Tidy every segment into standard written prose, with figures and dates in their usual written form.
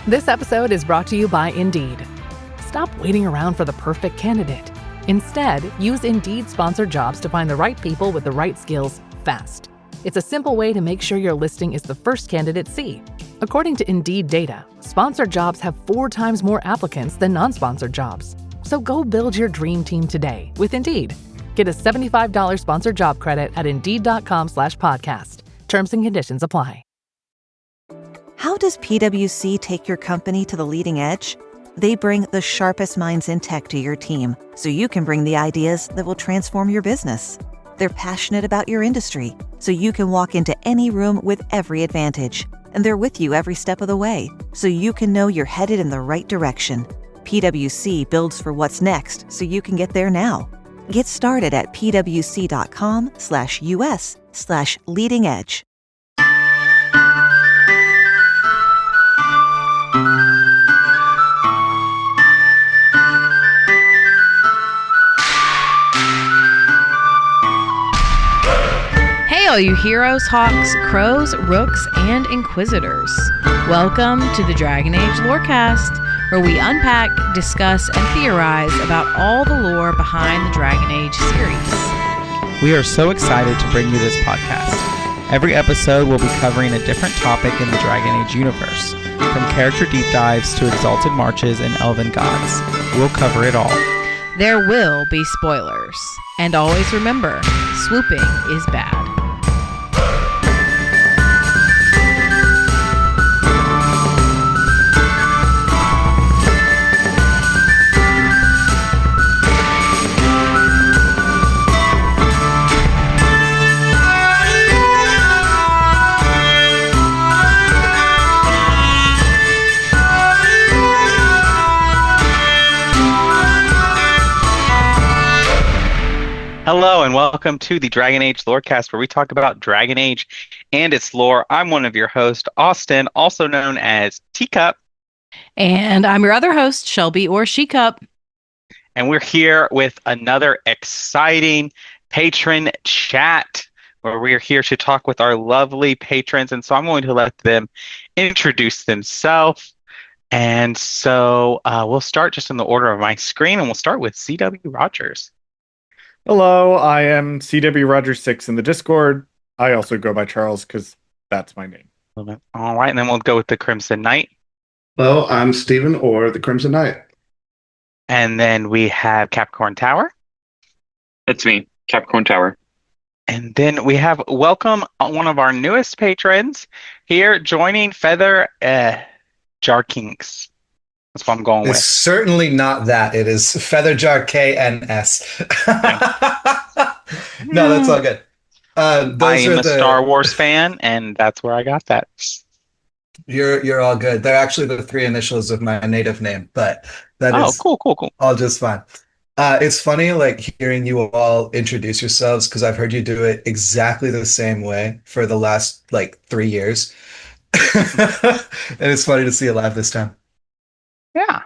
This episode is brought to you by Indeed. Stop waiting around for the perfect candidate. Instead, use Indeed sponsored jobs to find the right people with the right skills fast. It's a simple way to make sure your listing is the first candidates see. According to Indeed data, sponsored jobs have 4 times more applicants than non-sponsored jobs. So go build your dream team today with Indeed. Get a $75 sponsored job credit at Indeed.com/podcast. Terms and conditions apply. How does PwC take your company to the leading edge? They bring the sharpest minds in tech to your team, so you can bring the ideas that will transform your business. They're passionate about your industry, so you can walk into any room with every advantage. And they're with you every step of the way, so you can know you're headed in the right direction. PwC builds for what's next, so you can get there now. Get started at pwc.com/us/leading edge. Hey, all you heroes, hawks, crows, rooks, and inquisitors. Welcome to the Dragon Age Lorecast, where we unpack, discuss, and theorize about all the lore behind the Dragon Age series. We are so excited to bring you this podcast. Every episode will be covering a different topic in the Dragon Age universe, from character deep dives to exalted marches and elven gods. We'll cover it all. There will be spoilers. And always remember, swooping is bad. Hello and welcome to the Dragon Age Lorecast, where we talk about Dragon Age and its lore. I'm one of your hosts, Austin, also known as Teacup. And I'm your other host, Shelby or Shecup. And we're here with another exciting patron chat, where we're here to talk with our lovely patrons. And so I'm going to let them introduce themselves. And so we'll start just in the order of my screen, and we'll start with CW Rogers. Hello, I am CW Rogers 6 in the Discord. I also go by Charles because that's my name. All right, and then we'll go with the Crimson Knight. Hello, I'm Stephen or the Crimson Knight. And then we have Capricorn Tower. That's me, Capricorn Tower. And then we have welcome one of our newest patrons here, joining Feather Jarkinks. That's what I'm going with. It's certainly not that. It is Featherjar KNS. No, that's all good. I am a Star Wars fan, and that's where I got that. You're all good. They're actually the 3 initials of my native name, but that is cool. All just fine. It's funny, like, hearing you all introduce yourselves, because I've heard you do it exactly the same way for the last, 3 years. And it's funny to see it live this time. Yeah.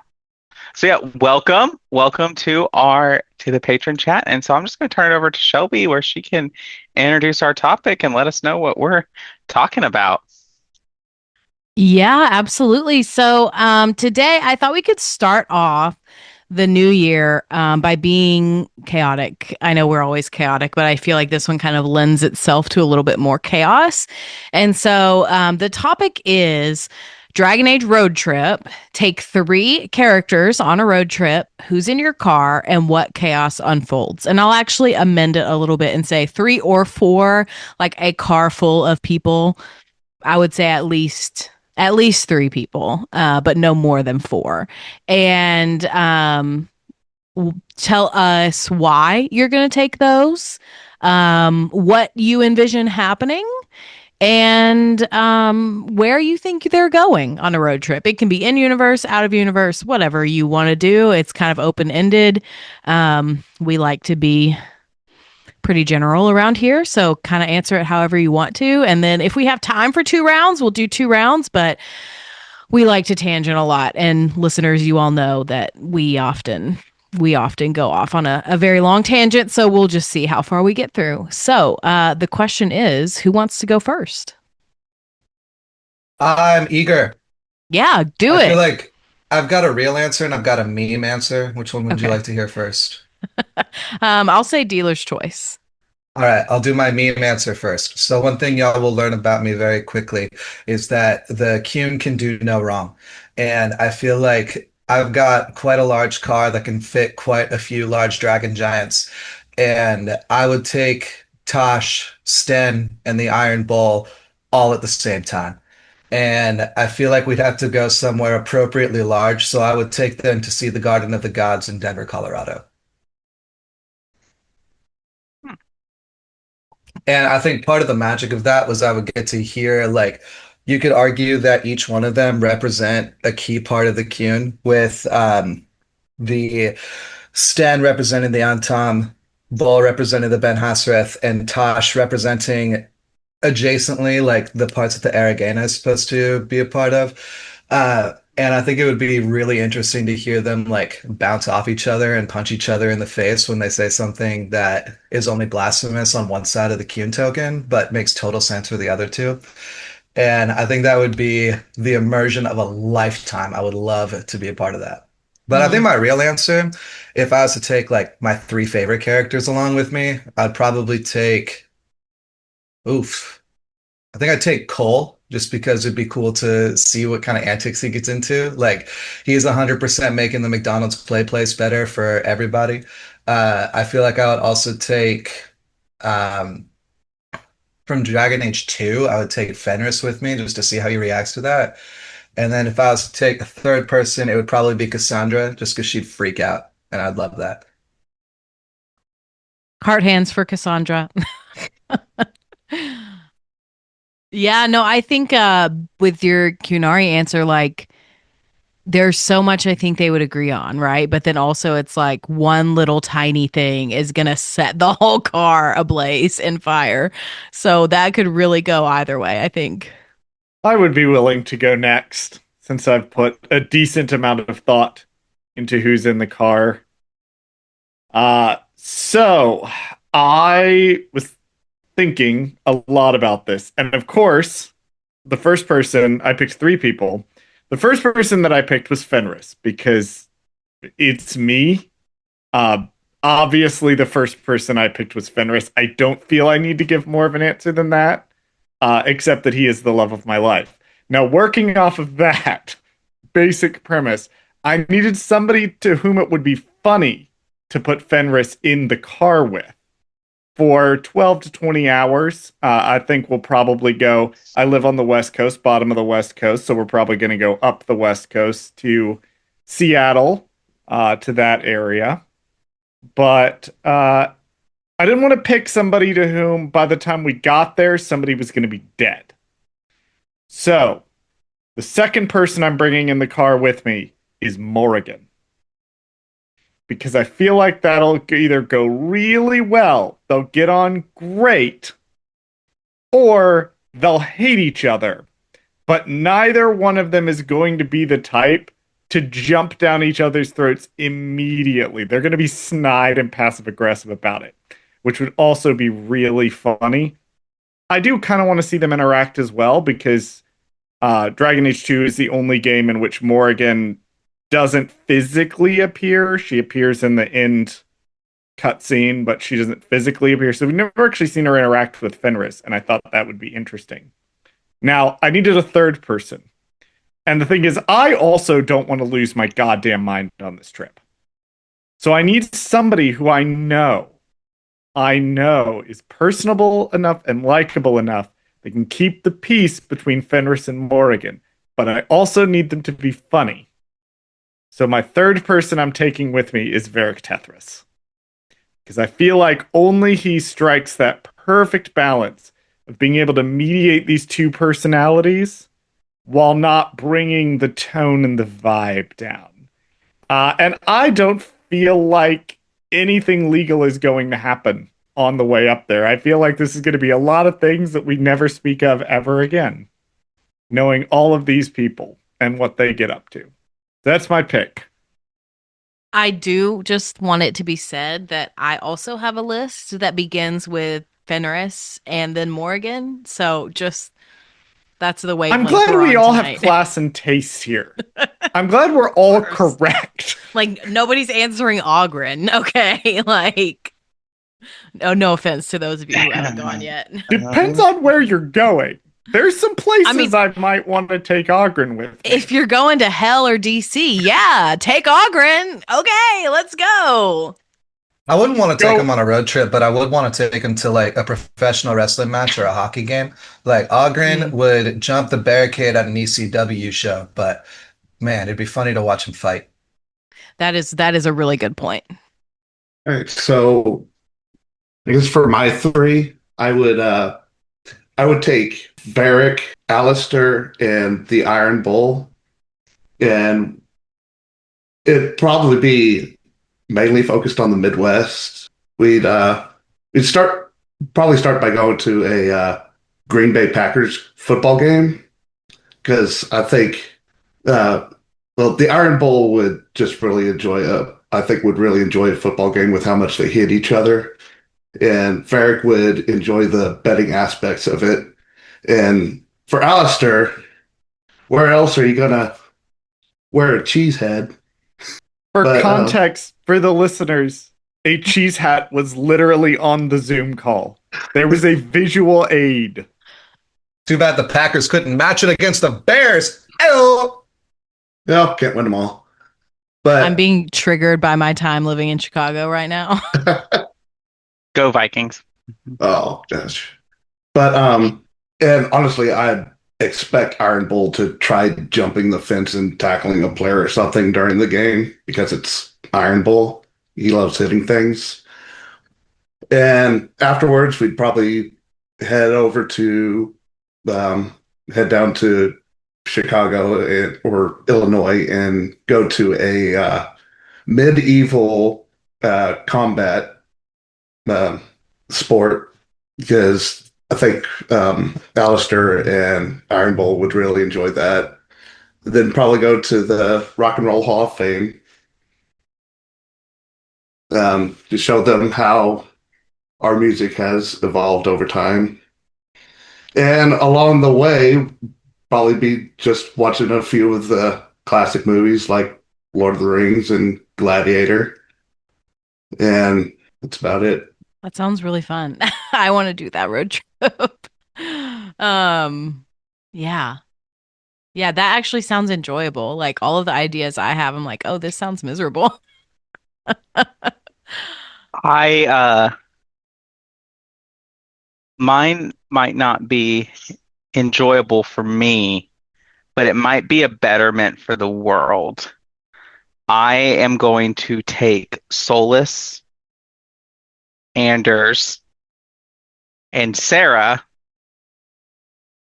So yeah, welcome to the patron chat. And so I'm just going to turn it over to Shelby, where she can introduce our topic and let us know what we're talking about. Yeah, absolutely. So today I thought we could start off the new year by being chaotic. I know we're always chaotic, but I feel like this one kind of lends itself to a little bit more chaos. And so the topic is Dragon Age road trip. Take 3 characters on a road trip. Who's in your car and what chaos unfolds? And I'll actually amend it a little bit and say 3 or 4, like a car full of people. I would say at least 3 people, but no more than 4. And tell us why you're going to take those, what you envision happening, and where you think they're going on a road trip. It can be in universe, out of universe, whatever you want to do. It's kind of open-ended. We like to be pretty general around here, so kind of answer it however you want to. And then if we have time for 2 rounds, we'll do 2 rounds, but we like to tangent a lot. And listeners, you all know that we often go off on a very long tangent, so we'll just see how far we get through. So the question is, who wants to go first? I'm eager. Yeah, do I feel it. like I've got a real answer and I've got a meme answer. Which one would you Okay. like to hear first? I'll say dealer's choice. All right, I'll do my meme answer first. So one thing y'all will learn about me very quickly is that the Cune can do no wrong. And I feel like I've got quite a large car that can fit quite a few large dragon giants. And I would take Tosh, Sten, and the Iron Bull all at the same time. And I feel like we'd have to go somewhere appropriately large. So I would take them to see the Garden of the Gods in Denver, Colorado. And I think part of the magic of that was I would get to hear like you could argue that each one of them represent a key part of the Kyun with the Stan representing the Antam, Bull representing the Ben Hasreth, and Tosh representing adjacently like the parts that the Aragana is supposed to be a part of. And I think it would be really interesting to hear them like bounce off each other and punch each other in the face when they say something that is only blasphemous on one side of the Kyun token, but makes total sense for the other two. And I think that would be the immersion of a lifetime. I would love to be a part of that. But I think Mm. my real answer, if I was to take like my three favorite characters along with me, I'd probably take, oof. I think I'd take Cole just because it'd be cool to see what kind of antics he gets into. Like he's 100% making the McDonald's play place better for everybody. I feel like I would also take um, from Dragon Age 2, I would take Fenris with me just to see how he reacts to that. And then if I was to take a third person, it would probably be Cassandra just because she'd freak out and I'd love that. Heart hands for Cassandra. Yeah, no, I think with your Cunari answer, like there's so much I think they would agree on, right? But then also it's like one little tiny thing is gonna set the whole car ablaze in fire. So that could really go either way, I think. I would be willing to go next since I've put a decent amount of thought into who's in the car. So I was thinking a lot about this. And of course, the first person, I picked three people. The first person that I picked was Fenris because it's me. Uh, Obviously, the first person I picked was Fenris. I don't feel I need to give more of an answer than that, except that he is the love of my life. Now, working off of that basic premise, I needed somebody to whom it would be funny to put Fenris in the car with for 12 to 20 hours. I think we'll probably go. I live on the West Coast, bottom of the West Coast, so we're probably going to go up the West Coast to Seattle, to that area. But I didn't want to pick somebody to whom, by the time we got there, somebody was going to be dead. So the second person I'm bringing in the car with me is Morrigan because I feel like that'll either go really well, they'll get on great, or they'll hate each other. But neither one of them is going to be the type to jump down each other's throats immediately. They're going to be snide and passive aggressive about it, which would also be really funny. I do kind of want to see them interact as well because Dragon Age 2 is the only game in which Morrigan doesn't physically appear. She appears in the end cutscene, but she doesn't physically appear. So we've never actually seen her interact with Fenris, and I thought that would be interesting. Now, I needed a third person. And the thing is, I also don't want to lose my goddamn mind on this trip. So I need somebody who I know is personable enough and likable enough that can keep the peace between Fenris and Morrigan. But I also need them to be funny. So my third person I'm taking with me is Varric Tethras. Because I feel like only he strikes that perfect balance of being able to mediate these two personalities while not bringing the tone and the vibe down. And I don't feel like anything legal is going to happen on the way up there. I feel like this is going to be a lot of things that we never speak of ever again, knowing all of these people and what they get up to. That's my pick. I do just want it to be said that I also have a list that begins with Fenris and then Morgan. So just That's the way. I'm glad we all have class and tastes here. I'm glad we're all correct. Like nobody's answering Ogren. Okay, like no offense to those of you who haven't gone yet. Depends on where you're going. There's some places I might want to take Ogren with me. If you're going to hell or DC, yeah, take Ogren. Okay, let's go. I wouldn't want to take him on a road trip, but I would want to take him to like a professional wrestling match or a hockey game. Like Ogren would jump the barricade at an ECW show, but man, it'd be funny to watch him fight. That is a really good point. All right, so I guess for my three, I would take Barrick, Alistair, and the Iron Bull, and it'd probably be mainly focused on the Midwest. We'd probably start by going to a Green Bay Packers football game, because I think the Iron Bowl would just really enjoy would really enjoy a football game with how much they hit each other, and Varric would enjoy the betting aspects of it. And for Alistair, where else are you gonna wear a cheese head? For context, for the listeners, a cheese hat was literally on the Zoom call. There was a visual aid. Too bad the Packers couldn't match it against the Bears. Oh, no, can't win them all. But I'm being triggered by my time living in Chicago right now. Go Vikings. Oh gosh. But and honestly, I expect Iron Bull to try jumping the fence and tackling a player or something during the game, because it's Iron Bull. He loves hitting things. And afterwards, we'd probably head down to Chicago or Illinois and go to a medieval combat sport, because I think Alistair and Iron Bull would really enjoy that. Then probably go to the Rock and Roll Hall of Fame to show them how our music has evolved over time. And along the way, probably be just watching a few of the classic movies like Lord of the Rings and Gladiator. And that's about it. That sounds really fun. I want to do that road trip. Yeah. Yeah, that actually sounds enjoyable. Like all of the ideas I have, I'm like, oh, this sounds miserable. Mine might not be enjoyable for me, but it might be a betterment for the world. I am going to take Solus, Anders, and Sarah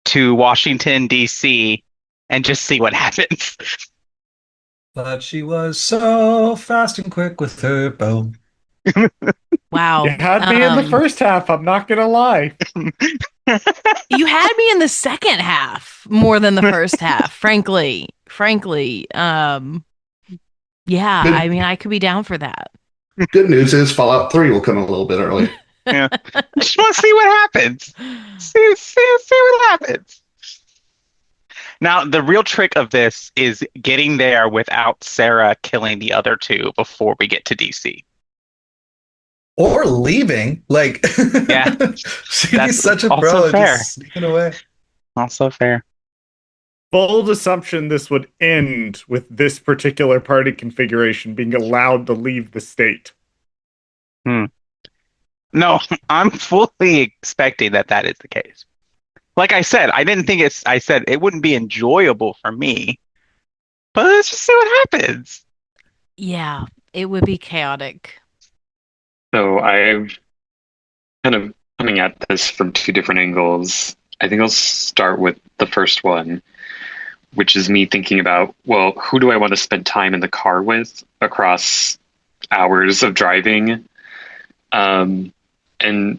to Washington, D.C. and just see what happens. But she was so fast and quick with her bow. Wow. You had me in the first half, I'm not going to lie. You had me in the second half more than the first half, frankly. Yeah, I mean, I could be down for that. Good news is Fallout 3 will come a little bit early. Yeah. I just want to see what happens. See what happens. Now, the real trick of this is getting there without Sarah killing the other two before we get to DC. Or leaving. Like, yeah, she'd be such a pro just sneaking away. Also fair. Bold assumption this would end with this particular party configuration being allowed to leave the state. No, I'm fully expecting that is the case. Like I said, I said it wouldn't be enjoyable for me, but let's just see what happens. Yeah, it would be chaotic. So I've kind of coming at this from two different angles. I think I'll start with the first one, which is me thinking about, well, who do I want to spend time in the car with across hours of driving? And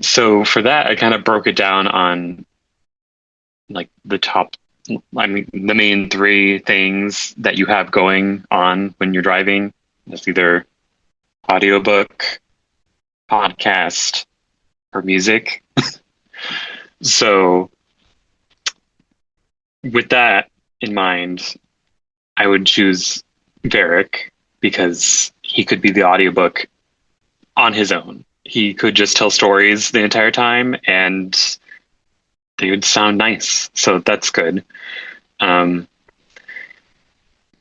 so for that, I kind of broke it down on like the main three things that you have going on when you're driving. That's either audiobook, podcast, or music. So with that in mind, I would choose Varric because he could be the audiobook on his own. He could just tell stories the entire time and they would sound nice. So that's good. Um,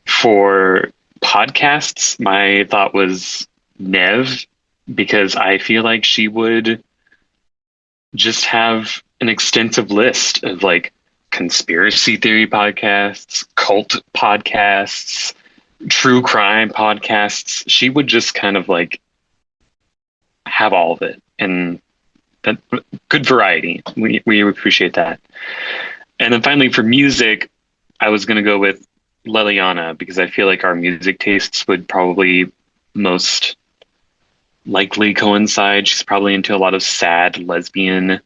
for podcasts, my thought was Nev because I feel like she would just have an extensive list of like conspiracy theory podcasts, cult podcasts, true crime podcasts. She would just kind of like have all of it, and that good variety. We appreciate that. And then finally for music, I was going to go with Leliana because I feel like our music tastes would probably most likely coincide. She's probably into a lot of sad lesbian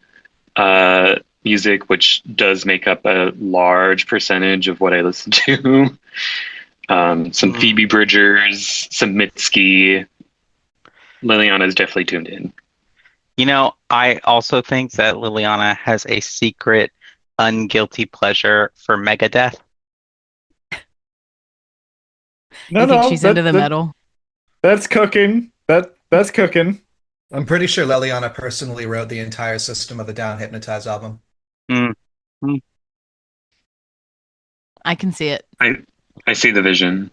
music, which does make up a large percentage of what I listen to. Some Phoebe Bridgers, some Mitski. Liliana is definitely tuned in. You know, I also think that Liliana has a secret, unguilty pleasure for Megadeth. No, You think no, she's into the metal? that's cooking. That's cooking. I'm pretty sure Leliana personally wrote the entire System of a Down Hypnotize album. Mm. I can see it. I see the vision.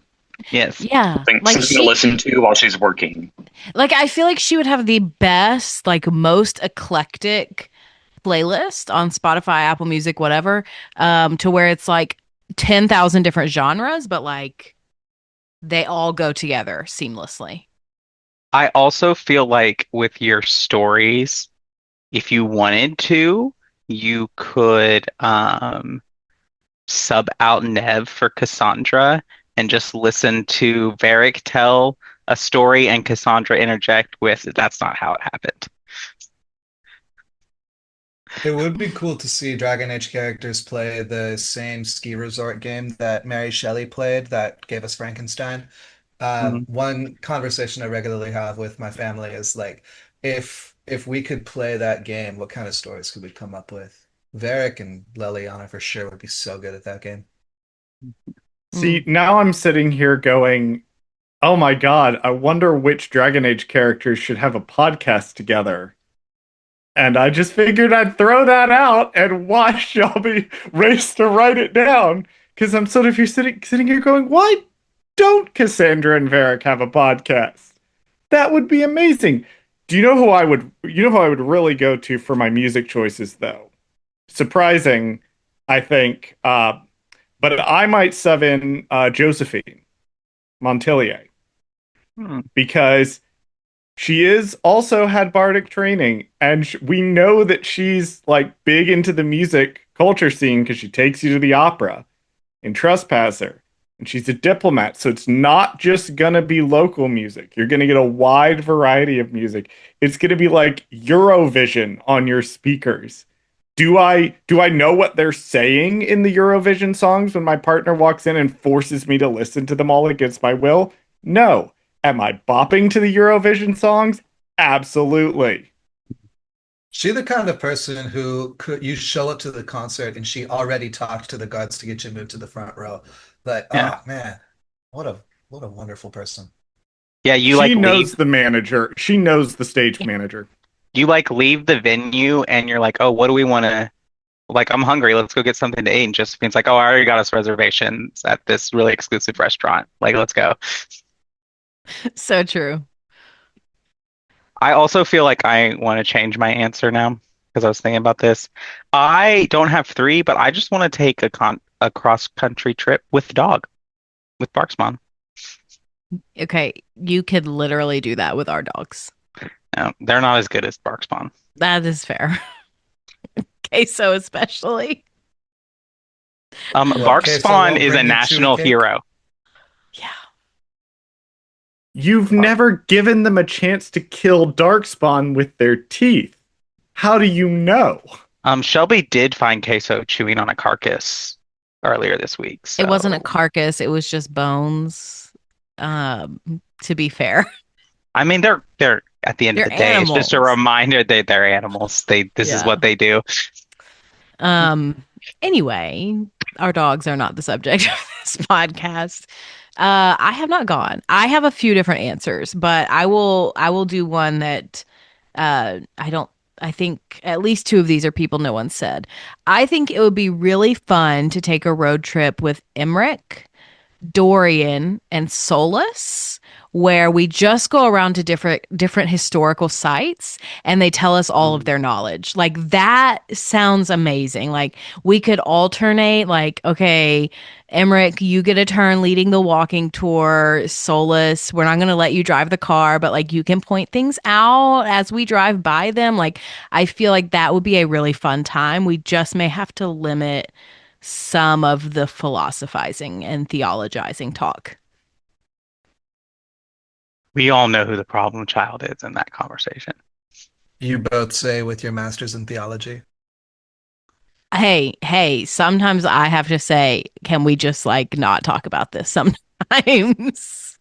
Yes. Yeah. Something to listen to while she's working. Like, I feel like she would have the best, like, most eclectic playlist on Spotify, Apple Music, whatever, to where it's like 10,000 different genres, but like they all go together seamlessly. I also feel like with your stories, if you wanted to, you could sub out Nev for Cassandra and just listen to Varric tell a story and Cassandra interject with, "That's not how it happened." It would be cool to see Dragon Age characters play the same ski resort game that Mary Shelley played that gave us Frankenstein. Mhm. One conversation I regularly have with my family is like, if we could play that game, what kind of stories could we come up with? Varric and Leliana for sure would be so good at that game. See, now I'm sitting here going, oh my God, I wonder which Dragon Age characters should have a podcast together. And I just figured I'd throw that out and watch Shelby race to write it down. Because I'm sort of here sitting here going, why don't Cassandra and Varric have a podcast? That would be amazing. Do you know who I would really go to for my music choices though? Surprising, I think. But I might sub in Josephine Montillier because she is also had bardic training, and we know that she's like big into the music culture scene because she takes you to the opera in Trespasser, and she's a diplomat. So it's not just gonna be local music. You're gonna get a wide variety of music. It's gonna be like Eurovision on your speakers. Do I know what they're saying in the Eurovision songs when my partner walks in and forces me to listen to them all against my will? No. Am I bopping to the Eurovision songs? Absolutely. She the kind of person who could you show up to the concert and she already talked to the guards to get you moved to the front row. Like, Yeah. oh man, what a wonderful person. Yeah, you She like knows leave the manager. She knows the stage manager. you like leave the venue and you're like, "Oh, what do we want to like, I'm hungry. Let's go get something to eat." And Josephine's like, "Oh, I already got us reservations at this really exclusive restaurant. Like, let's go." So true. I also feel like I want to change my answer now because I was thinking about this. I don't have three, but I just want to take a cross country trip with the dog, with Barksmon. Okay, you could literally do that with our dogs. No, they're not as good as Barksmon. That is fair. Queso especially. What, Queso Barkspawn won't is a bring you national chewy cake? hero. Yeah. You've never given them a chance to kill Darkspawn with their teeth. How do you know? Shelby did find Queso chewing on a carcass earlier this week. So It wasn't a carcass, it was just bones. To be fair. I mean, they're at the end of They're the day, it's just a animals. reminder that they're animals. This is Yeah. what they do. Anyway, our dogs are not the subject of this podcast. I have not gone. I have a few different answers, but I will do one that I don't I think at least two of these are people no one said. I think it would be really fun to take a road trip with Emmerich, Dorian, and Solus, where we just go around to different historical sites and they tell us all of their knowledge. Like that sounds amazing. Like we could alternate, like, okay, Emmerich, you get a turn leading the walking tour. Solus, we're not going to let you drive the car, but like you can point things out as we drive by them. Like I feel like that would be a really fun time. We just may have to limit some of the philosophizing and theologizing talk. We all know who the problem child is in that conversation. You both say with your masters in theology. Hey, sometimes I have to say, can we just like not talk about this sometimes?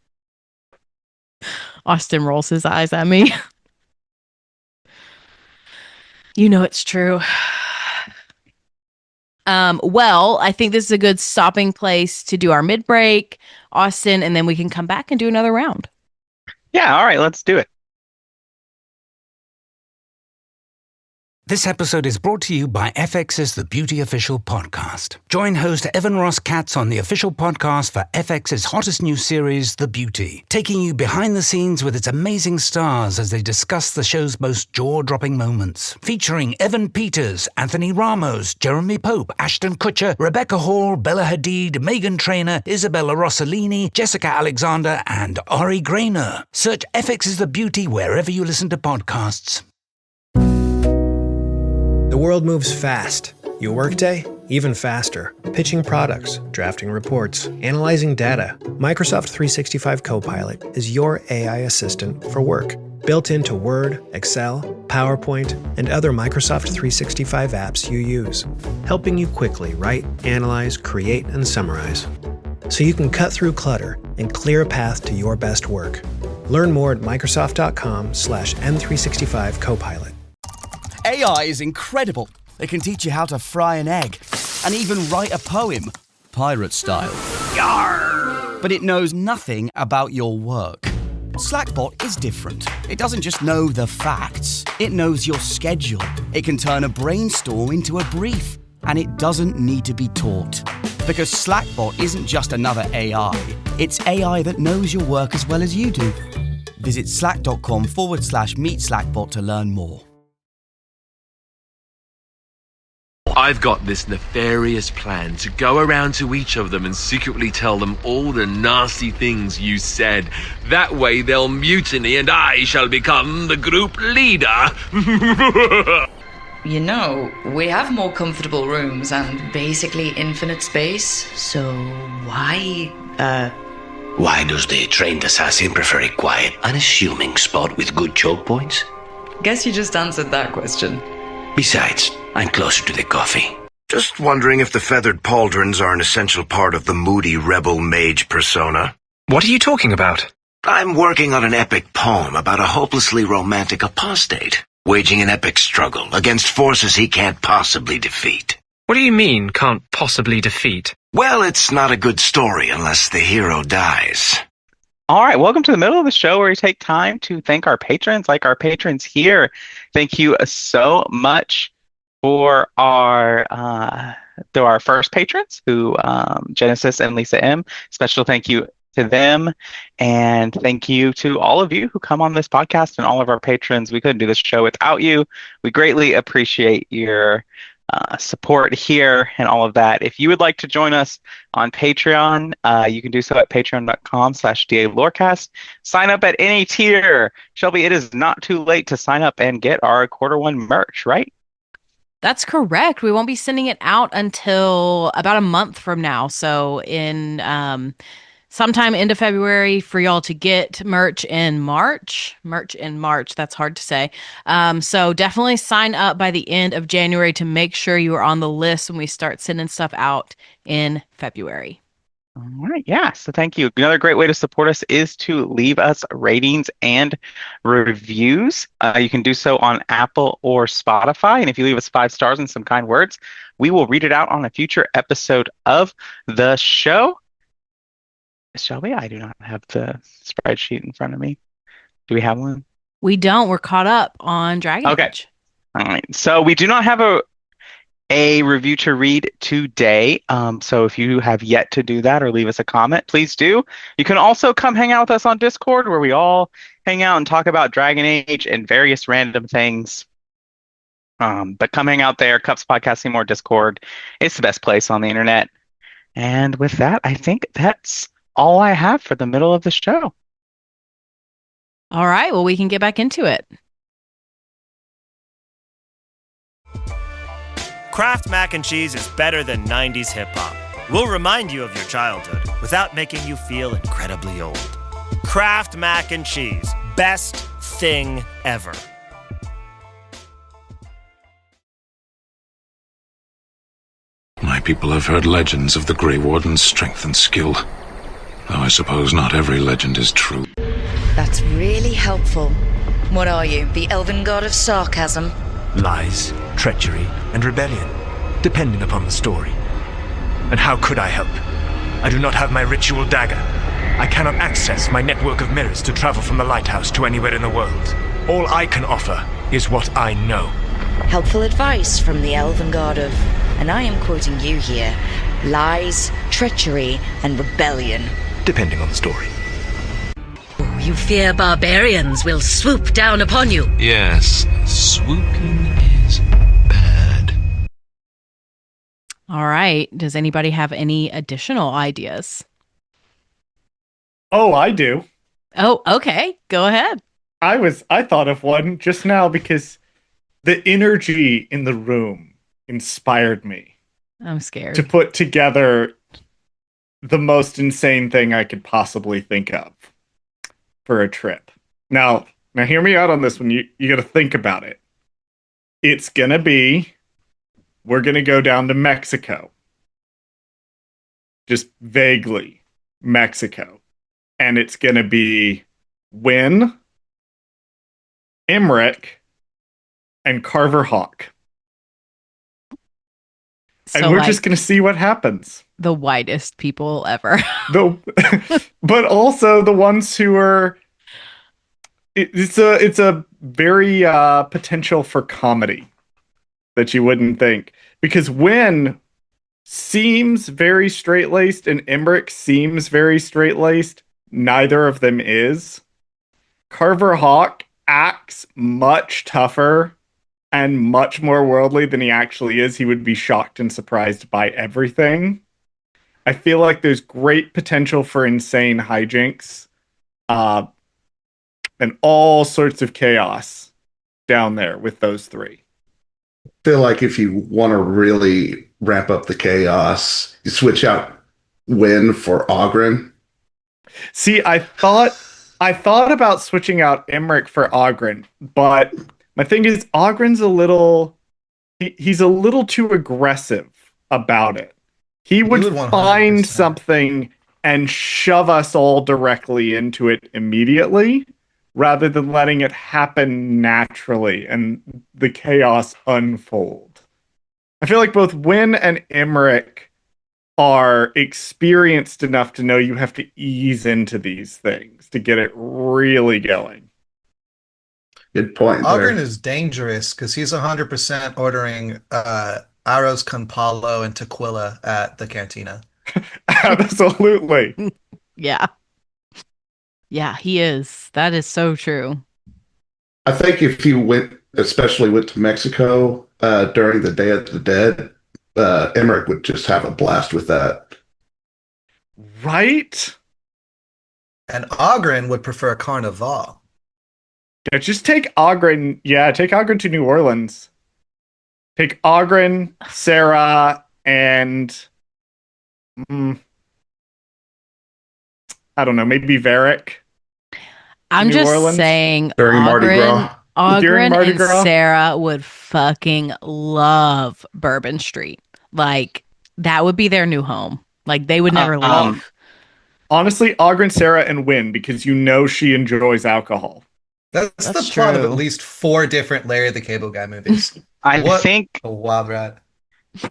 Austin rolls his eyes at me. You know it's true. Well, I think this is a good stopping place to do our mid break, Austin, and then we can come back and do another round. Yeah, all right, let's do it. This episode is brought to you by FX's The Beauty Official Podcast. Join host Evan Ross Katz on the official podcast for FX's hottest new series, The Beauty, taking you behind the scenes with its amazing stars as they discuss the show's most jaw-dropping moments. Featuring Evan Peters, Anthony Ramos, Jeremy Pope, Ashton Kutcher, Rebecca Hall, Bella Hadid, Meghan Trainor, Isabella Rossellini, Jessica Alexander, and Ari Grainer. Search FX's The Beauty wherever you listen to podcasts. The world moves fast. Your workday, even faster. Pitching products, drafting reports, analyzing data. Microsoft 365 Copilot is your AI assistant for work. Built into Word, Excel, PowerPoint, and other Microsoft 365 apps you use. Helping you quickly write, analyze, create, and summarize. So you can cut through clutter and clear a path to your best work. Learn more at Microsoft.com/M365 Copilot. AI is incredible. It can teach you how to fry an egg and even write a poem, pirate style. Yarr! But it knows nothing about your work. Slackbot is different. It doesn't just know the facts. It knows your schedule. It can turn a brainstorm into a brief. And it doesn't need to be taught. Because Slackbot isn't just another AI. It's AI that knows your work as well as you do. Visit slack.com/meet Slackbot to learn more. I've got this nefarious plan to go around to each of them and secretly tell them all the nasty things you said. That way they'll mutiny and I shall become the group leader. You know, we have more comfortable rooms and basically infinite space, so why, Why does the trained assassin prefer a quiet, unassuming spot with good choke points? Guess you just answered that question. Besides, I'm closer to the coffee. Just wondering if the feathered pauldrons are an essential part of the moody rebel mage persona. What are you talking about? I'm working on an epic poem about a hopelessly romantic apostate, waging an epic struggle against forces he can't possibly defeat. What do you mean, can't possibly defeat? Well, it's not a good story unless the hero dies. All right, welcome to the middle of the show where we take time to thank our patrons, like our patrons here. Thank you so much for our first patrons, who Genesis and Lisa M. Special thank you to them, and thank you to all of you who come on this podcast and all of our patrons. We couldn't do this show without you. We greatly appreciate your support here and all of that. If you would like to join us on Patreon, you can do so at patreon.com/DALorecast. Sign up at any tier. Shelby, it is not too late to sign up and get our Q1 merch, right? That's correct. We won't be sending it out until about a month from now. So in sometime into February for y'all to get merch in March. That's hard to say. So definitely sign up by the end of January to make sure you are on the list when we start sending stuff out in February. All right, yeah. So thank you. Another great way to support us is to leave us ratings and reviews. You can do so on Apple or Spotify. And if you leave us 5 stars and some kind words, we will read it out on a future episode of the show. Shall we? I do not have the spreadsheet in front of me. Do we have one? We don't. We're caught up on Dragon Okay. Age. All right. So we do not have a review to read today. So if you have yet to do that or leave us a comment, please do. You can also come hang out with us on Discord, where we all hang out and talk about Dragon Age and various random things. But come hang out there, Cups Podcasting More Discord. It's the best place on the internet. And with that, I think that's all I have for the middle of the show. All right. Well, we can get back into it. Kraft Mac and Cheese is better than 90s hip hop. We'll remind you of your childhood without making you feel incredibly old. Kraft Mac and Cheese. Best thing ever. My people have heard legends of the Grey Warden's strength and skill. Though I suppose not every legend is true. That's really helpful. What are you, the elven god of sarcasm? Lies, treachery, and rebellion, depending upon the story. And how could I help? I do not have my ritual dagger. I cannot access my network of mirrors to travel from the lighthouse to anywhere in the world. All I can offer is what I know. Helpful advice from the elven god of, and I am quoting you here, lies, treachery, and rebellion. Depending on the story. You fear barbarians will swoop down upon you. Yes, swooping is bad. All right. Does anybody have any additional ideas? Oh, I do. Oh, okay. Go ahead. I thought of one just now because the energy in the room inspired me I'm scared. to put together the most insane thing I could possibly think of for a trip. Now hear me out on this one. You got to think about it. It's going to be, we're going to go down to Mexico. Just vaguely Mexico. And it's going to be Wynn, Emmerich, and Carver Hawk. So, and we're just going to see what happens. The whitest people ever. But also the ones who are... It's a very potential for comedy that you wouldn't think. Because Wynn seems very straight-laced and Emmerich seems very straight-laced. Neither of them is. Carver Hawk acts much tougher and much more worldly than he actually is. He would be shocked and surprised by everything. I feel like there's great potential for insane hijinks and all sorts of chaos down there with those three. I feel like if you want to really ramp up the chaos, you switch out Wynn for Ogren. See, I thought about switching out Emmerich for Ogren, but my thing is Ogren's he's a little too aggressive about it. He would find something and shove us all directly into it immediately rather than letting it happen naturally and the chaos unfold. I feel like both Wynn and Emmerich are experienced enough to know you have to ease into these things to get it really going. Good point. Ogren is dangerous because he's 100% ordering arroz con palo and tequila at the cantina. Absolutely. Yeah. Yeah, he is. That is so true. I think if you especially went to Mexico during the Day of the Dead, Emmerich would just have a blast with that. Right? And Ogren would prefer Carnival. Yeah, just take Ogren. Yeah, take Ogren to New Orleans. Take Ogren, Sarah, and I don't know, maybe Varric. I'm New just Orleans. saying During Mardi Gras. Ogren Mardi and Gras? Sarah would fucking love Bourbon Street. Like, that would be their new home. Like they would never leave. Honestly, Ogren, Sarah, and Win, because you know she enjoys alcohol. That's the plot of at least 4 different Larry the Cable Guy movies. I What think a wild ride.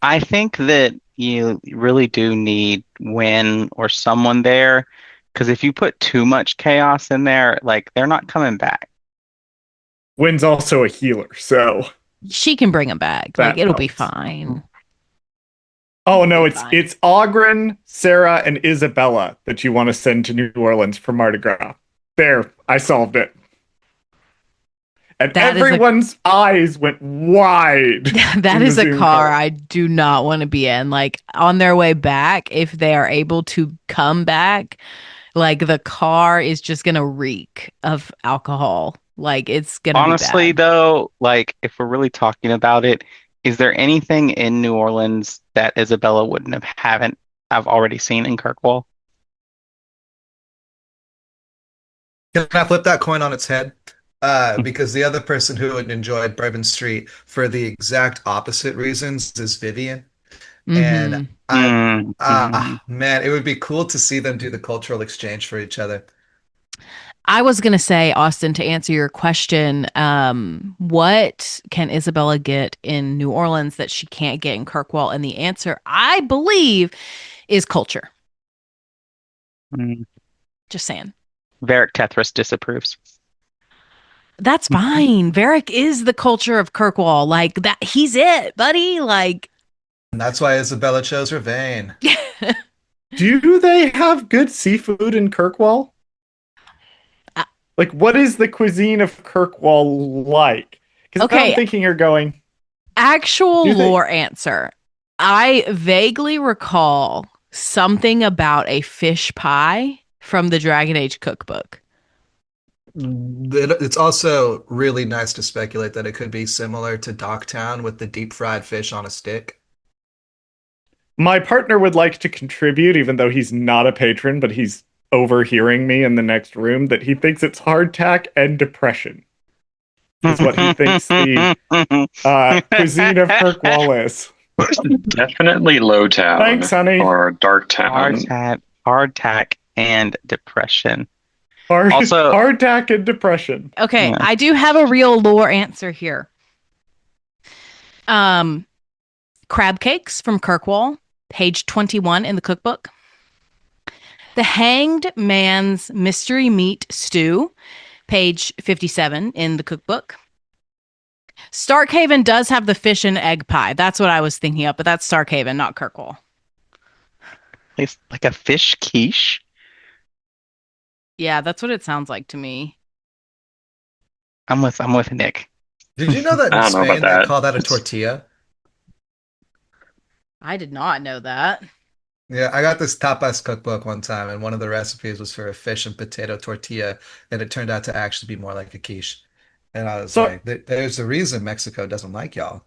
I think that you really do need Win or someone there, because if you put too much chaos in there, like they're not coming back. Win's also a healer, so She can bring him back. That Like it'll be helps. fine. oh no, it's Ogren, Sarah, and Isabella that you want to send to New Orleans for Mardi Gras. There, I solved it. And That is a- everyone's eyes went wide. That in is the a Zoom car call. I do not want to be in. Like on their way back, if they are able to come back, like the car is just gonna reek of alcohol. Like it's gonna Honestly, be bad. though, like if we're really talking about it, is there anything in New Orleans that Isabella wouldn't haven't I've already seen in Kirkwall? Can I flip that coin on its head? Because the other person who would enjoy Bourbon Street for the exact opposite reasons is Vivian. And man, it would be cool to see them do the cultural exchange for each other. I was gonna say, Austin, to answer your question, what can Isabella get in New Orleans that she can't get in Kirkwall? And the answer, I believe, is culture. Just saying. Varric Tethras disapproves. That's fine. Varric is the culture of Kirkwall. Like that, he's it, buddy. Like And that's why Isabella chose her vein. Do they have good seafood in Kirkwall? Like, what is the cuisine of Kirkwall like? Because Okay. I'm thinking you're going. actual Do they- lore answer. I vaguely recall something about a fish pie from the Dragon Age cookbook. It's also really nice to speculate that it could be similar to Docktown with the deep fried fish on a stick. My partner would like to contribute, even though he's not a patron, but he's overhearing me in the next room, that he thinks it's hardtack and depression. Is what he thinks the cuisine of Kirkwall is. Definitely Low Town. Thanks, honey. Or Dark Town. Hardtack and depression. Also, hardtack and depression. Okay, I do have a real lore answer here. Crab cakes from Kirkwall, page 21 in the cookbook. The Hanged Man's Mystery Meat Stew, page 57 in the cookbook. Starkhaven does have the fish and egg pie. That's what I was thinking of, but that's Starkhaven, not Kirkwall. It's like a fish quiche. Yeah, that's what it sounds like to me. I'm with Nick. Did you know that in Spain they call that a tortilla? I did not know that. Yeah, I got this tapas cookbook one time, and one of the recipes was for a fish and potato tortilla, and it turned out to actually be more like a quiche. And I was like, there's a reason Mexico doesn't like y'all.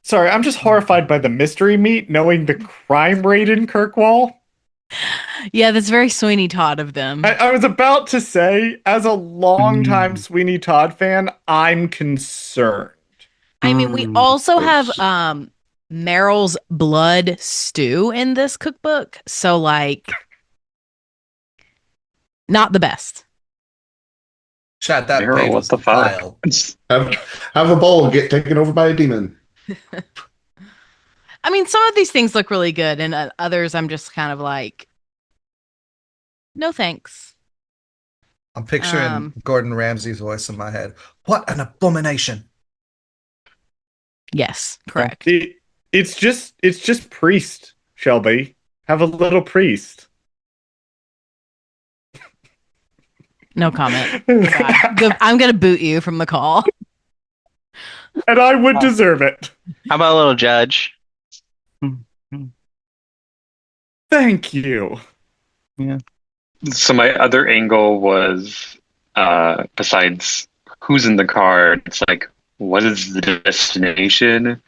Sorry, I'm just horrified by the mystery meat, knowing the crime rate in Kirkwall. Yeah, that's very Sweeney Todd of them. I was about to say, as a longtime Sweeney Todd fan, I'm concerned. I mean, we also have Meryl's blood stew in this cookbook. So, like, not the best. Chat that Meryl, page what was the fuck? Have a bowl and get taken over by a demon. I mean, some of these things look really good, and others I'm just kind of like, no thanks. I'm picturing Gordon Ramsay's voice in my head. What an abomination. Yes, correct. It's just priest, Shelby. Have a little priest. No comment. I'm going to boot you from the call. And I would deserve it. How about a little judge? Thank you. Yeah. So my other angle was, besides who's in the car, it's like, what is the destination?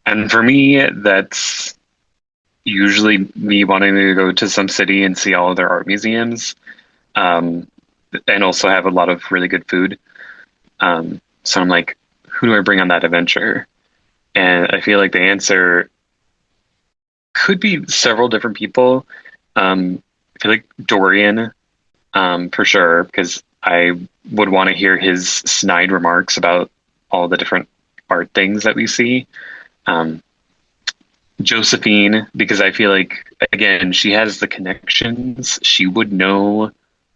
And for me, that's usually me wanting to go to some city and see all of their art museums, and also have a lot of really good food. So I'm like, who do I bring on that adventure? And I feel like the answer could be several different people. I feel like Dorian, for sure, because I would want to hear his snide remarks about all the different art things that we see. Josephine, because I feel like, again, she has the connections. She would know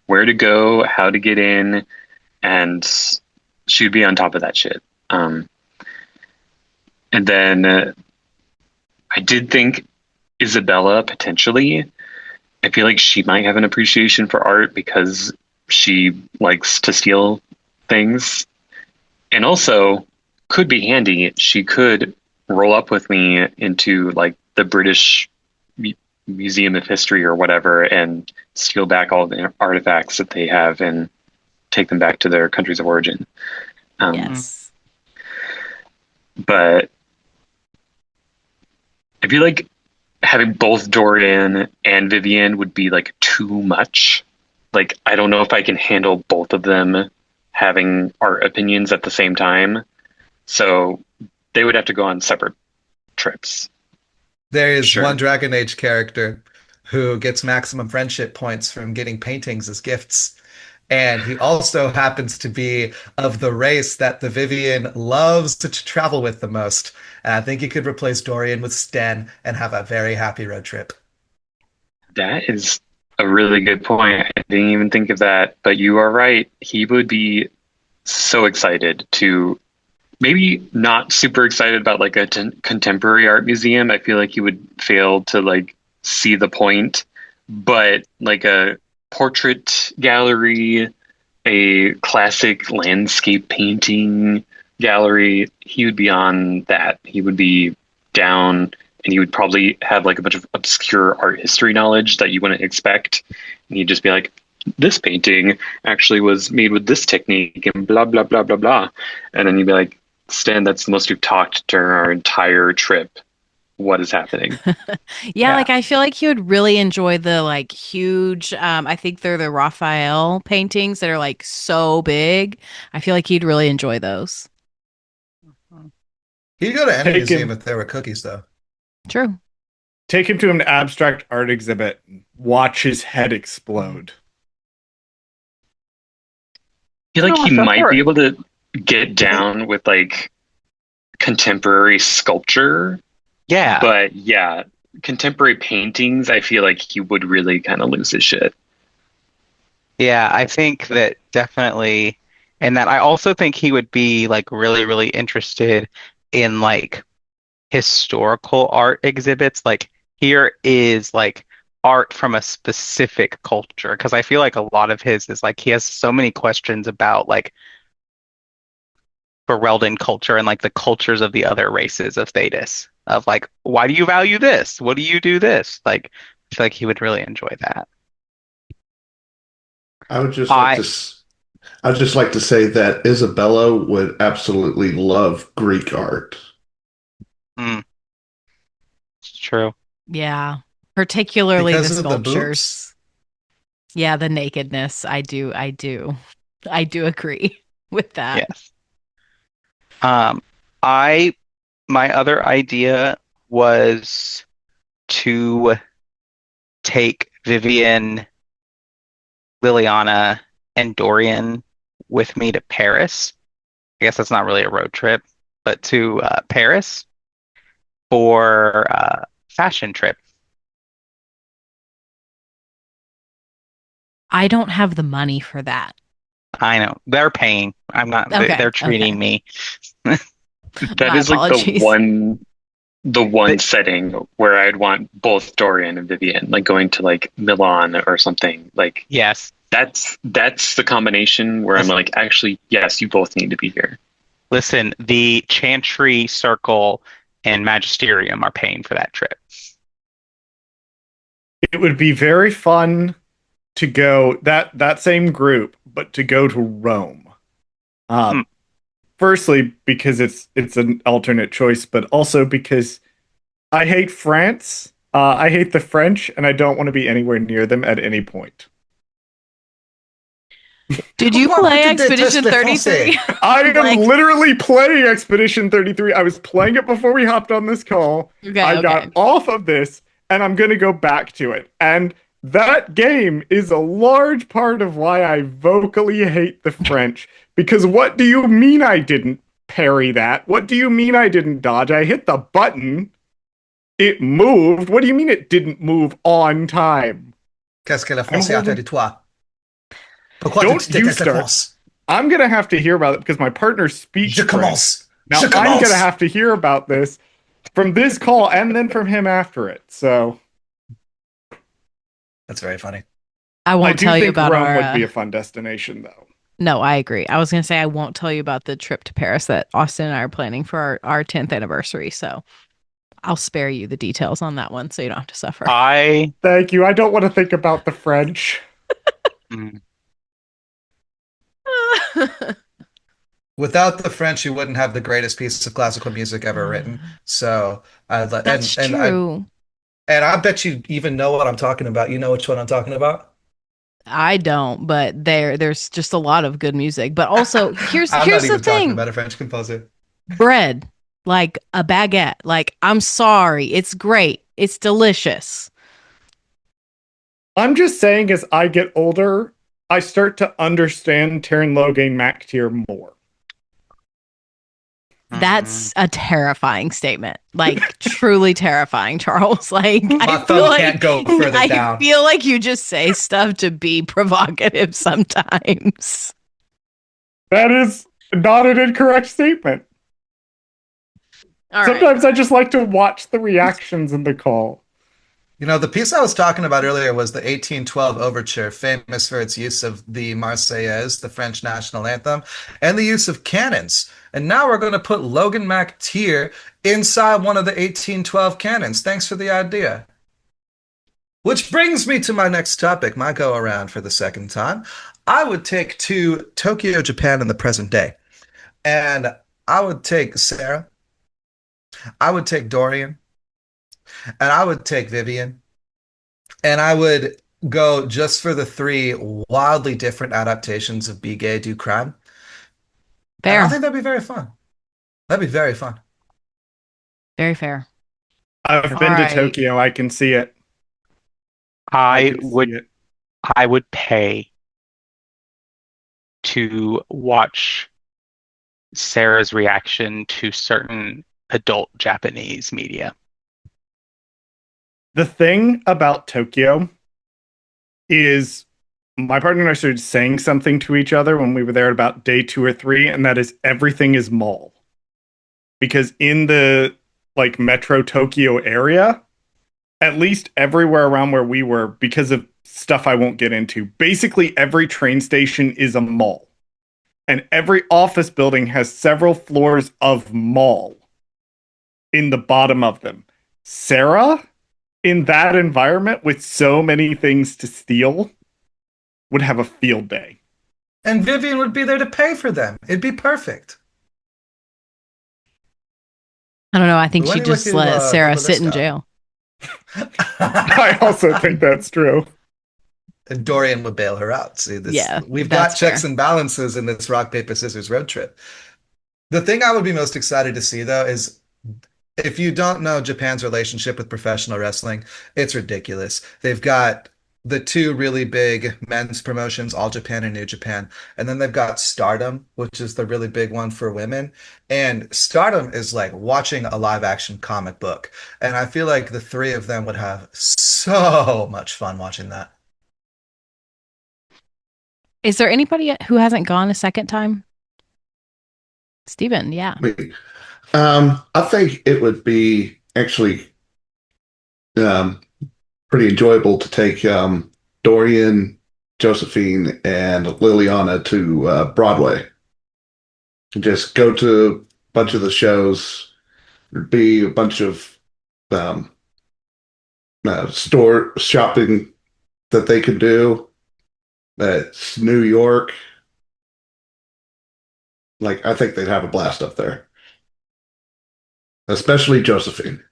where to go, how to get in, and she would be on top of that shit. And then I did think Isabella, potentially. I feel like she might have an appreciation for art because she likes to steal things. And also, could be handy. She could roll up with me into like the British Museum of History or whatever and steal back all the artifacts that they have and take them back to their countries of origin. Yes. But I feel like having both Dorian and Vivian would be like too much. Like, I don't know if I can handle both of them having art opinions at the same time. So they would have to go on separate trips. There is one Dragon Age character who gets maximum friendship points from getting paintings as gifts. And he also happens to be of the race that the Vivian loves to travel with the most. And I think you could replace Dorian with Sten and have a very happy road trip. That is a really good point. I didn't even think of that, but you are right. He would be so excited to, maybe not super excited about like a contemporary art museum. I feel like he would fail to like see the point, but like a portrait gallery, a classic landscape painting gallery, he would be on that. He would be down, and he would probably have like a bunch of obscure art history knowledge that you wouldn't expect. And he'd just be like, this painting actually was made with this technique and blah, blah, blah, blah, blah. And then you'd be like, Stan, that's the most we've talked during our entire trip. What is happening? Yeah, like I feel like he would really enjoy the like huge, I think they're the Raphael paintings that are like so big. I feel like he'd really enjoy those. He'd go to any Take museum him. if there were cookies, though. True. Take him to an abstract art exhibit. Watch his head explode. I feel like Oh, he that's might hard. be able to get down with like contemporary sculpture. Yeah. But yeah, contemporary paintings, I feel like he would really kind of lose his shit. Yeah, I think that definitely, and that I also think he would be like really, really interested in like historical art exhibits. Like, here is like art from a specific culture, because I feel like a lot of his is like he has so many questions about like Ferelden culture and like the cultures of the other races of Thedas. Of like, why do you value this? What do you do this? Like, I feel like he would really enjoy that. I would just like to say that Isabella would absolutely love Greek art. It's true. Yeah. Particularly Because the of the sculptures. Yeah, the nakedness. I do agree with that. Yes. My other idea was to take Vivian, Liliana, and Dorian with me to Paris. I guess that's not really a road trip, but to Paris for a fashion trip. I don't have the money for that. I know they're paying. I'm not. Okay, They're treating me. That My is like apologies. the one setting where I'd want both Dorian and Vivian, like going to like Milan or something. Like, Yes. that's the combination where I'm like, actually, yes, you both need to be here. Listen, the Chantry Circle and Magisterium are paying for that trip. It would be very fun to go that same group, but to go to Rome. Firstly, because it's an alternate choice, but also because I hate France. I hate the French, and I don't want to be anywhere near them at any point. Did you play Expedition 33? I am literally playing Expedition 33. I was playing it before we hopped on this call. Okay, I got okay. off of this, and I'm going to go back to it. And that game is a large part of why I vocally hate the French. Because what do you mean I didn't parry that? What do you mean I didn't dodge? I hit the button. It moved. What do you mean it didn't move on time? Qu'est-ce que la France a fait de toi? Pourquoi Don't tu you détestes la start. France? I'm going to have to hear about it because my partner speaks Je commence. Now, Je I'm commence. going to have to hear about this from this call and then from him after it. So that's very funny. I won't tell you about Rome our. would be a fun destination, though. No, I agree. I was going to say I won't tell you about the trip to Paris that Austin and I are planning for our 10th anniversary. So I'll spare you the details on that one so you don't have to suffer. Thank you. I don't want to think about the French. Without the French, you wouldn't have the greatest piece of classical music ever written. So That's true. And I bet you even know what I'm talking about. You know which one I'm talking about? I don't, but there's just a lot of good music. But also, here's I'm the not even talking thing: about a French composer. bread, like a baguette. Like, I'm sorry, it's great, it's delicious. I'm just saying, as I get older, I start to understand Taryn Logan MacTier more. That's a terrifying statement. Like, truly terrifying, Charles. Like, My phone can't go further I down. feel like you just say stuff to be provocative sometimes. That is not an incorrect statement. All Sometimes I just like to watch the reactions in the call. You know, the piece I was talking about earlier was the 1812 Overture, famous for its use of the Marseillaise, the French national anthem, and the use of cannons. And now we're going to put Logan MacTier inside one of the 1812 cannons. Thanks for the idea. Which brings me to my next topic, my go around for the second time. I would take to Tokyo, Japan in the present day. And I would take Sarah. I would take Dorian. And I would take Vivian. And I would go just for the three wildly different adaptations of Be Gay, Do Crime. Fair. And I think that'd be very fun. That'd be very fun. Very fair. I've been to Tokyo. I can see it. I would pay to watch Sarah's reaction to certain adult Japanese media. The thing about Tokyo is my partner and I started saying something to each other when we were there at about day 2 or 3, and that is everything is mall. Because in the metro Tokyo area, at least everywhere around where we were, because of stuff I won't get into, basically every train station is a mall. And every office building has several floors of mall in the bottom of them. Sarah, in that environment with so many things to steal, would have a field day. And Vivian would be there to pay for them. It'd be perfect. I don't know. I think When she are you just looking, let Sarah Nicola sit in Scott? jail. I also think that's true. And Dorian would bail her out. See, this, Yeah, we've got that's checks fair. and balances in this rock, paper, scissors road trip. The thing I would be most excited to see, though, is if you don't know Japan's relationship with professional wrestling, it's ridiculous. They've got the two really big men's promotions, All Japan and New Japan. And then they've got Stardom, which is the really big one for women. And Stardom is like watching a live action comic book. And I feel like the three of them would have so much fun watching that. Is there anybody who hasn't gone a second time? Steven, yeah. I think it would be actually pretty enjoyable to take Dorian, Josephine, and Liliana to Broadway. Just go to a bunch of the shows. There'd be a bunch of store shopping that they could do. That's New York. I think they'd have a blast up there. Especially Josephine.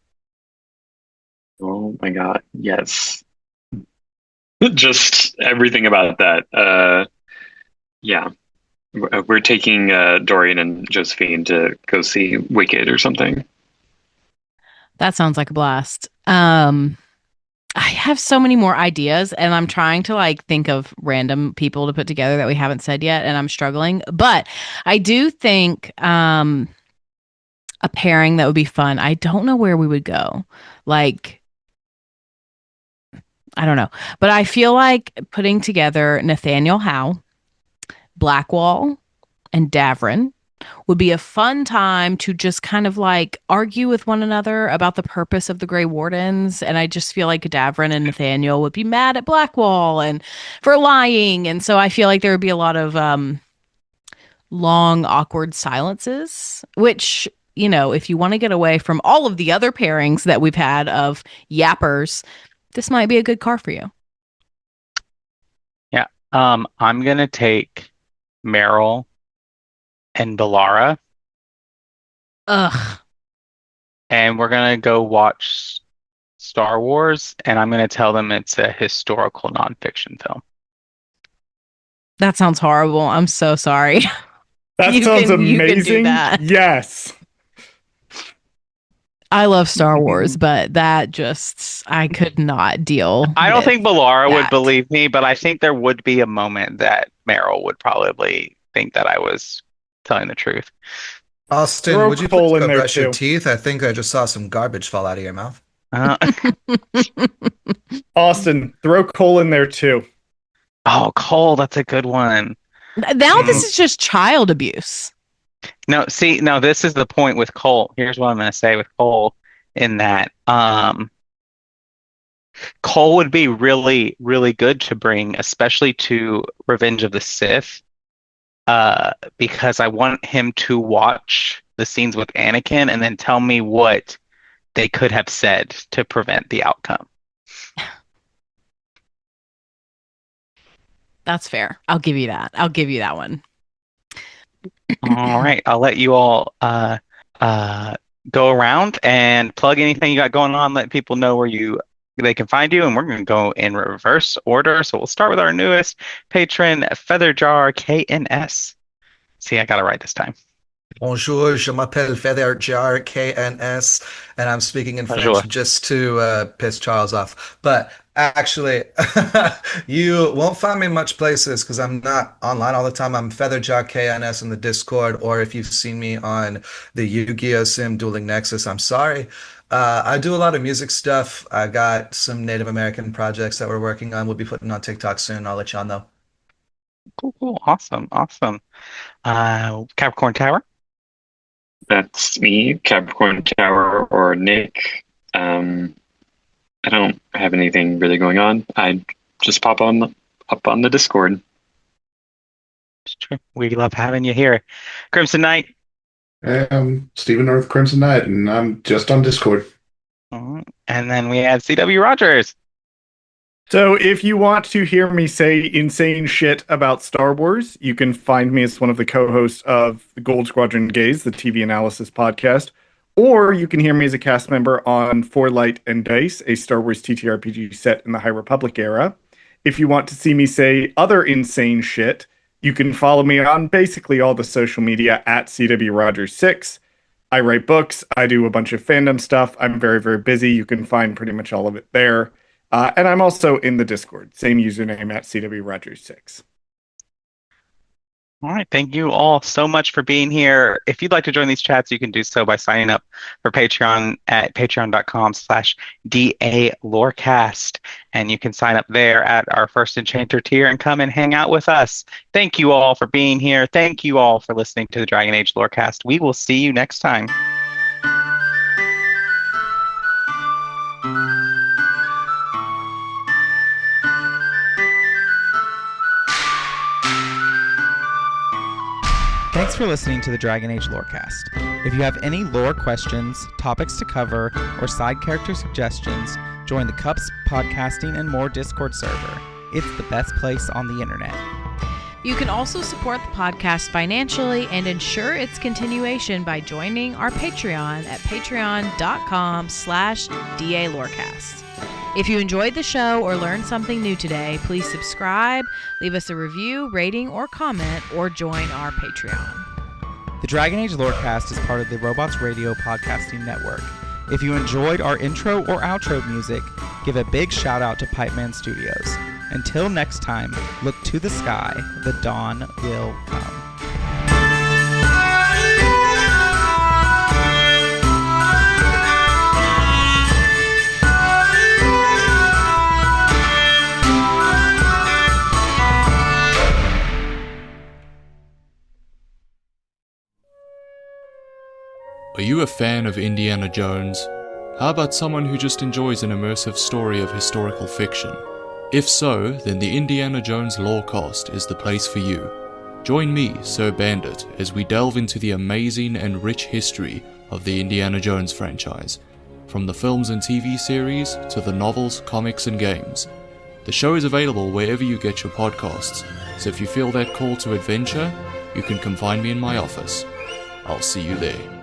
Oh my God, yes. Just everything about that. Yeah. We're taking Dorian and Josephine to go see Wicked or something. That sounds like a blast. I have so many more ideas, and I'm trying to like think of random people to put together that we haven't said yet, and I'm struggling. But I do think a pairing that would be fun. I don't know where we would go. Like, I don't know, but I feel like putting together Nathaniel Howe, Blackwall, and Davrin would be a fun time to just kind of like argue with one another about the purpose of the Grey Wardens. And I just feel like Davrin and Nathaniel would be mad at Blackwall and for lying. And so I feel like there would be a lot of long, awkward silences, which, you know, if you want to get away from all of the other pairings that we've had of yappers, this might be a good car for you. Yeah. I'm going to take Meryl and Belara. Ugh. And we're going to go watch Star Wars, and I'm going to tell them it's a historical nonfiction film. That sounds horrible. I'm so sorry. That sounds amazing. Yes. I love Star Wars, but that just, I could not deal. I don't think Belara would that. believe me, but I think there would be a moment that Meryl would probably think that I was telling the truth. Austin, Throw would you coal please in go there brush your too. teeth? I think I just saw some garbage fall out of your mouth. Austin, throw Cole in there too. Oh, Cole, that's a good one. Now this is just child abuse. No, see, no, this is the point with Cole. Here's what I'm going to say with Cole in that Cole would be really, really good to bring, especially to Revenge of the Sith, because I want him to watch the scenes with Anakin and then tell me what they could have said to prevent the outcome. That's fair. I'll give you that. I'll give you that one. All right, I'll let you all go around and plug anything you got going on. Let people know where they can find you, and we're going to go in reverse order. So we'll start with our newest patron, Featherjar KNS. See, I got it right this time. Bonjour, je m'appelle Featherjar KNS, and I'm speaking in Bonjour. French just to piss Charles off. But actually, you won't find me much places because I'm not online all the time. I'm Featherjar KNS in the Discord, or if you've seen me on the Yu-Gi-Oh! Sim Dueling Nexus, I'm sorry. I do a lot of music stuff. I got some Native American projects that we're working on. We'll be putting on TikTok soon. I'll let y'all know. Cool. Awesome. Capricorn Tower. That's me, Capricorn Tower or Nick. I don't have anything really going on. I just pop on up on the Discord. It's true. We love having you here. Crimson Knight. I'm Stephen North Crimson Knight, and I'm just on Discord. And then we have CW Rogers. So if you want to hear me say insane shit about Star Wars, you can find me as one of the co-hosts of the Gold Squadron Gaze, the TV analysis podcast, or you can hear me as a cast member on For Light and Dice, a Star Wars TTRPG set in the High Republic era. If you want to see me say other insane shit, you can follow me on basically all the social media at CW Rogers 6. I write books. I do a bunch of fandom stuff. I'm very, very busy. You can find pretty much all of it there. And I'm also in the Discord. Same username at CW Rogers 6. All right. Thank you all so much for being here. If you'd like to join these chats, you can do so by signing up for Patreon at patreon.com/DALorecast. And you can sign up there at our first Enchanter tier and come and hang out with us. Thank you all for being here. Thank you all for listening to the Dragon Age Lorecast. We will see you next time. Thanks for listening to the Dragon Age Lorecast. If you have any lore questions, topics to cover, or side character suggestions, join the Cups Podcasting and More Discord server. It's the best place on the internet. You can also support the podcast financially and ensure its continuation by joining our Patreon at patreon.com/DALorecast. If you enjoyed the show or learned something new today, please subscribe, leave us a review, rating, or comment, or join our Patreon. The Dragon Age Lorecast is part of the Robots Radio podcasting network. If you enjoyed our intro or outro music, give a big shout out to Pipeman Studios. Until next time, look to the sky, the dawn will come. Are you a fan of Indiana Jones? How about someone who just enjoys an immersive story of historical fiction? If so, then the Indiana Jones Lorecast is the place for you. Join me, Sir Bandit, as we delve into the amazing and rich history of the Indiana Jones franchise, from the films and TV series to the novels, comics, and games. The show is available wherever you get your podcasts, so if you feel that call to adventure, you can come find me in my office. I'll see you there.